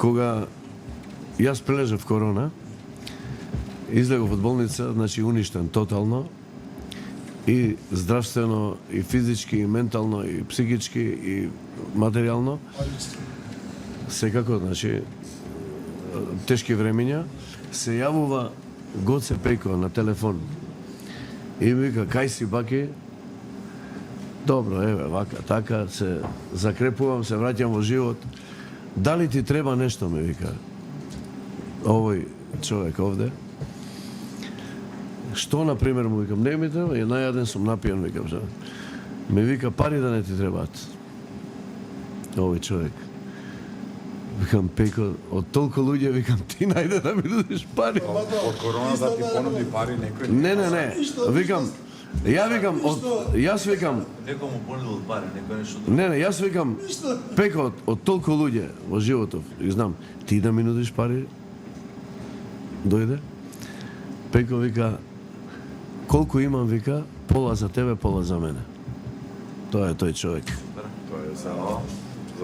кога јас прележав корона, излегов од болница, значи уништен тотално, и здравствено, и физички, и ментално, и психички, и материјално. Секако, значи, тешки времења, се јавува Гоце Пејко на телефон. И ми вика, кај си, баки? Добро, еве, вака, така, се закрепувам, се враќам во живот. Дали ти треба нешто, ми вика, овој човек овде? Што, например, му викам, не ми треба, ја најаден сум, напијан, викам, што? Ми вика, пари да не ти требаат. Овој човек. Викам, Пејко, од толку луѓе, викам, ти најде да ми дадеш пари. Од короната ти понуди пари некој? Не. Викам, јас викам, Некој му понудил пари, некој нешто друго. не, јас викам, Пејко, од толку луѓе во животов, и знам, ти да ми нудиш пари, дојде. Пејко вика, колку имам, вика, пола за тебе, пола за мене. Тоа е тој човек. Тоа е за